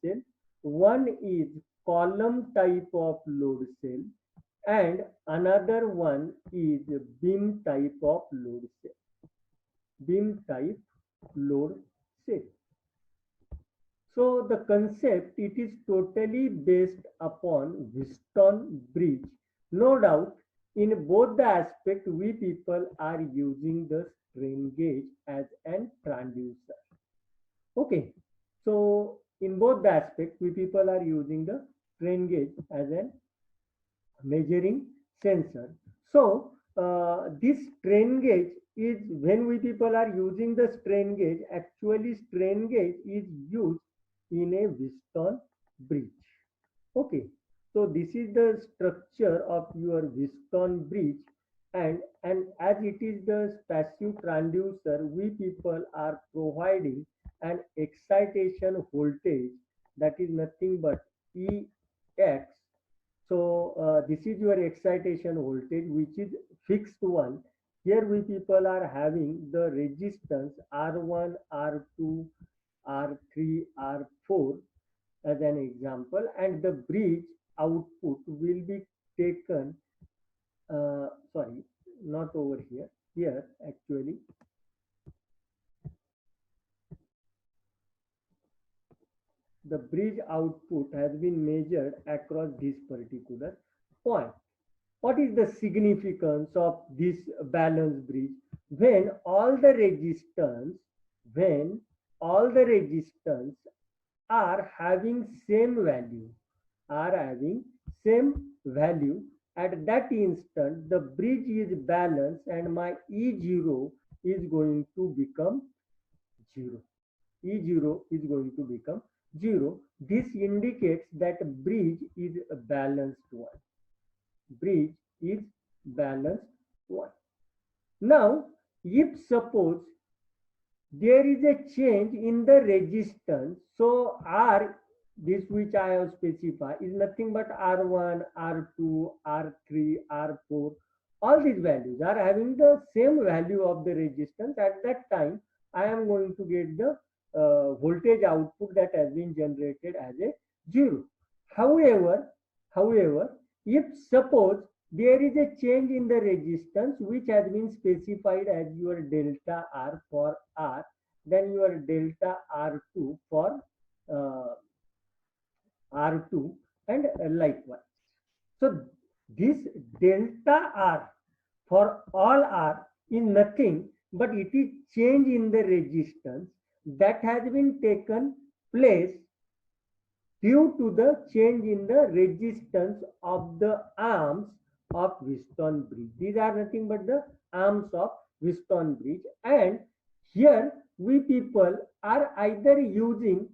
cell, one is column type of load cell, and another one is beam type of load cell. Beam type load cell. So the concept, it is totally based upon Wheatstone bridge. No doubt, in both the aspect, we people are using the strain gauge as an transducer. Okay, so in both the aspect, we people are using the strain gauge as an measuring sensor. So this strain gauge is, when we people are using the strain gauge, actually strain gauge is used in a Wheatstone bridge. Okay, so this is the structure of your Wheatstone bridge, and as it is the passive transducer, we people are providing an excitation voltage that is nothing but EX. So this is your excitation voltage, which is fixed one. Here we people are having the resistance R1, R2, R3, R4 as an example, and the bridge output will be taken, sorry, not over here, here actually. The bridge output has been measured across this particular point. What is the significance of this balanced bridge? When all the resistance, when all the resistance are having same value, are having same value, at that instant the bridge is balanced and my E0 is going to become 0. E0 is going to become 0. This indicates that bridge is a balanced one. Bridge is balanced one. Now, if suppose there is a change in the resistance, so R, this which I have specified, is nothing but R1, R2, R3, R4. All these values are having the same value of the resistance. At that time, I am going to get the voltage output that has been generated as a 0. However, if suppose there is a change in the resistance which has been specified as your delta R for R, then your delta R2 for R2, and likewise. So this delta R for all R is nothing but it is change in the resistance that has been taken place due to the change in the resistance of the arms of Wheatstone bridge. These are nothing but the arms of Wheatstone bridge, and here we people are either using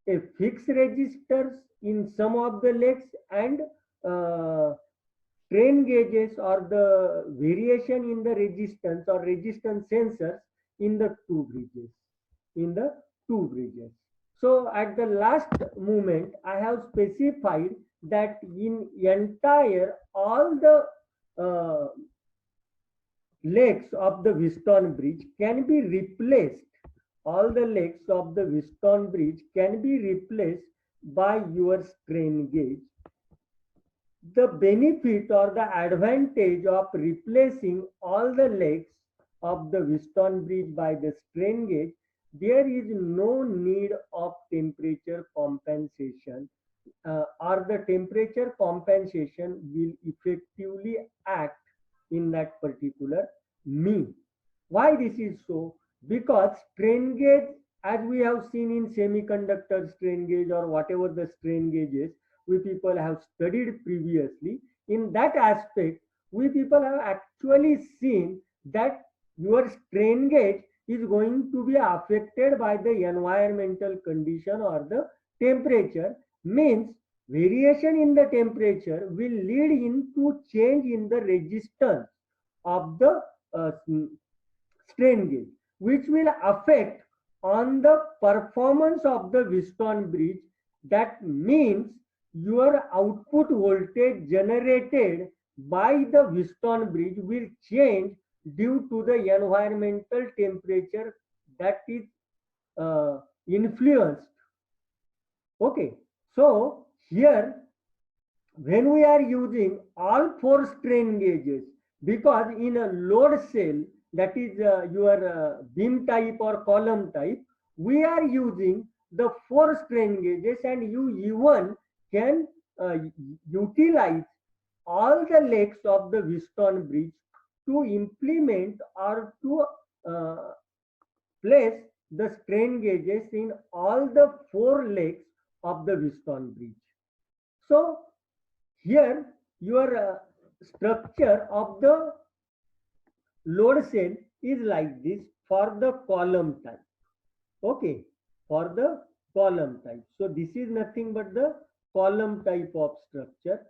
a fixed resistors in some of the legs and strain gauges or the variation in the resistance or resistance sensors in the two bridges. In the two bridges. So at the last moment, I have specified that in entire all the legs of the Wheatstone bridge can be replaced. All the legs of the Wheatstone bridge can be replaced by your strain gauge. The benefit or the advantage of replacing all the legs of the Wheatstone bridge by the strain gauge, there is no need of temperature compensation, or the temperature compensation will effectively act in that particular mean. Why this is so? Because strain gauge, as we have seen in semiconductor strain gauge or whatever the strain gauge is, we people have studied previously. In that aspect, we people have actually seen that your strain gauge is going to be affected by the environmental condition or the temperature. Means variation in the temperature will lead into change in the resistance of the strain gauge, which will affect on the performance of the Wheatstone bridge. That means your output voltage generated by the Wheatstone bridge will change due to the environmental temperature that is influenced. Okay, so here when we are using all four strain gauges, because in a load cell, that is your beam type or column type, we are using the four strain gauges, and you even can utilize all the legs of the Wheatstone bridge to implement or to uh, place the strain gauges in all the four legs of the Wheatstone bridge. So here your structure of the load cell is like this for the column type. Okay, for the column type. So this is nothing but the column type of structure.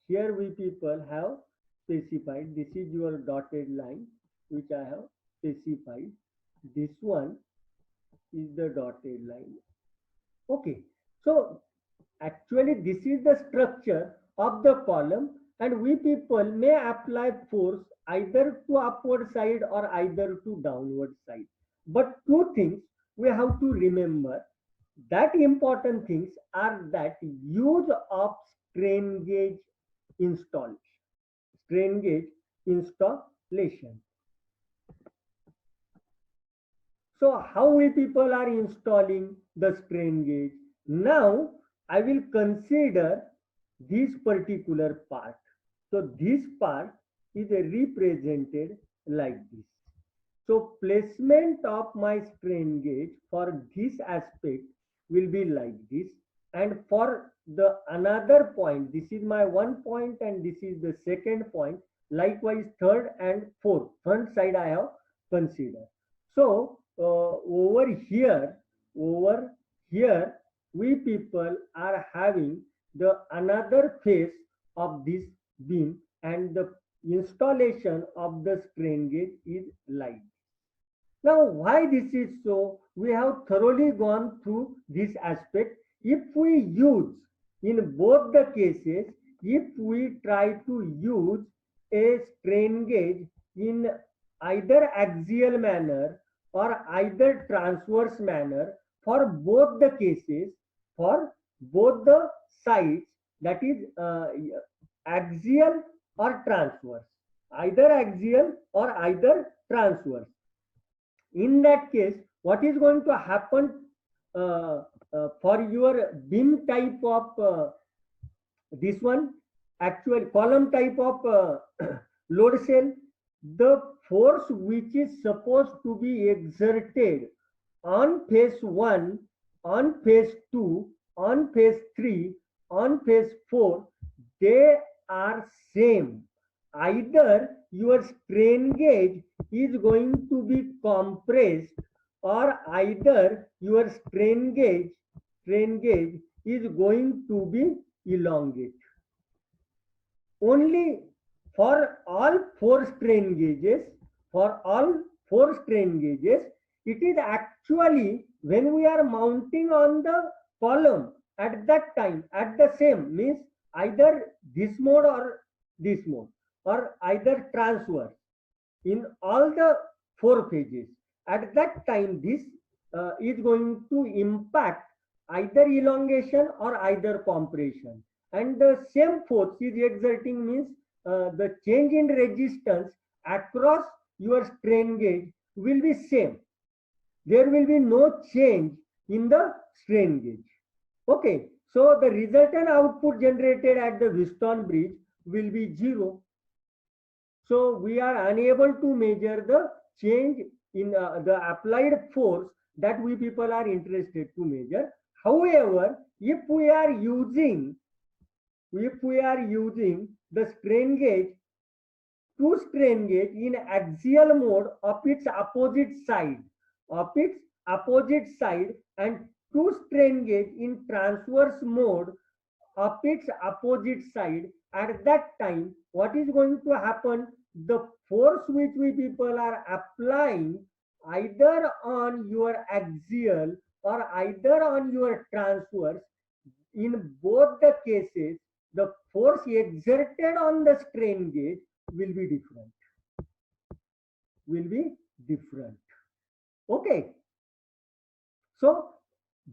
Here we people have specified, this is your dotted line which I have specified. This one is the dotted line. Okay, so actually this is the structure of the column, and we people may apply force either to upward side or either to downward side. But two things we have to remember, that important things are that use of strain gauge installation. Strain gauge installation. So how we people are installing the strain gauge? Now I will consider this particular part. So this part is represented like this. So placement of my strain gauge for this aspect will be like this, and for the another point, this is my one point and this is the second point, likewise third and fourth front side I have considered. So over here we people are having the another face of this beam, and the installation of the strain gauge is like. Now, why this is so? We have thoroughly gone through this aspect. If we use, in both the cases, if we try to use a strain gauge in either axial manner or either transverse manner, for both the cases, for both the sides, that is axial or transverse, either axial or either transverse, in that case what is going to happen uh, for your beam type of this one, actual column type of load cell, the force which is supposed to be exerted on phase 1, on phase 2, on phase 3, on phase 4, they are same. Either your strain gauge is going to be compressed, or either your strain gauge is going to be elongated. Only for all four strain gauges, for all four strain gauges, it is actually when we are mounting on the column at that time, at the same, means either this mode or this mode, or either transverse in all the four phases. At that time, this is going to impact either elongation or either compression. And the same force is exerting, means the change in resistance across your strain gauge will be same. There will be no change in the strain gauge. Okay, so the resultant output generated at the Wheatstone bridge will be zero. So we are unable to measure the change in the applied force that we people are interested to measure. However, if we are using the strain gauge, two strain gauge in axial mode of its opposite side, and two strain gauge in transverse mode of its opposite side, at that time what is going to happen, the force which we people are applying either on your axial or either on your transverse, in both the cases the force exerted on the strain gauge will be different. Okay, so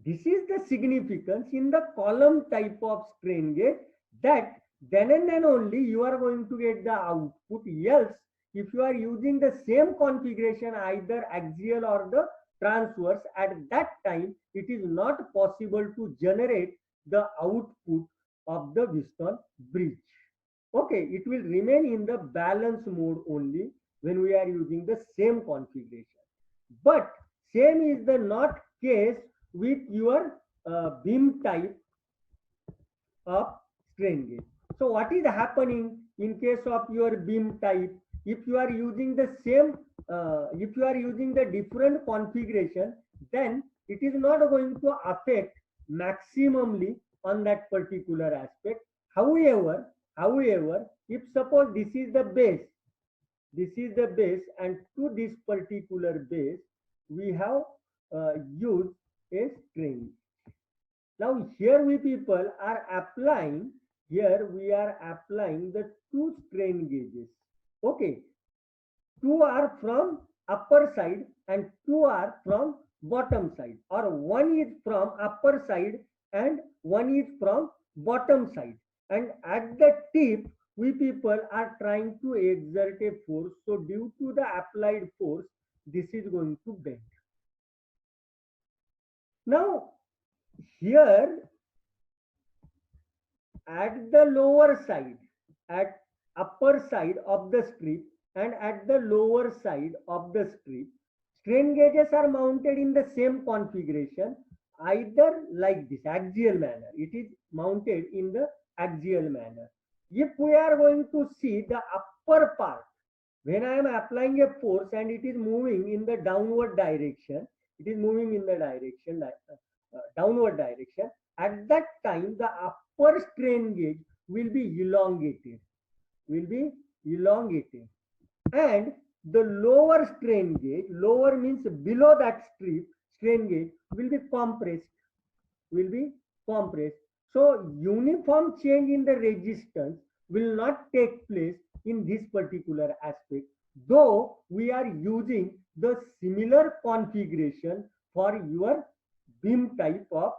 This is the significance in the column type of strain gauge, that then and then only you are going to get the output. Else, if you are using the same configuration, either axial or the transverse, at that time it is not possible to generate the output of the Whiston bridge. Okay, it will remain in the balance mode only when we are using the same configuration. But same is the not case with your beam type of strain gauge. So what is happening in case of your beam type? If you are using the same, if you are using the different configuration, then it is not going to affect maximally on that particular aspect. However, if suppose this is the base, and to this particular base we have used a string. Now here we people are applying, here we are applying the two strain gauges. Okay, two are from upper side and two are from bottom side, or one is from upper side and one is from bottom side, and at the tip we people are trying to exert a force. So due to the applied force, this is going to bend. Now here at the lower side, at upper side of the strip and at the lower side of the strip, strain gauges are mounted in the same configuration, either like this axial manner. It is mounted in the axial manner. If we are going to see the upper part, when I am applying a force and it is moving in the downward direction, it is moving in the direction downward direction, at that time the upper strain gauge will be elongated, and the lower strain gauge, lower means below that strip, strain gauge will be compressed, will be compressed. So uniform change in the resistance will not take place in this particular aspect, though we are using the similar configuration for your beam type of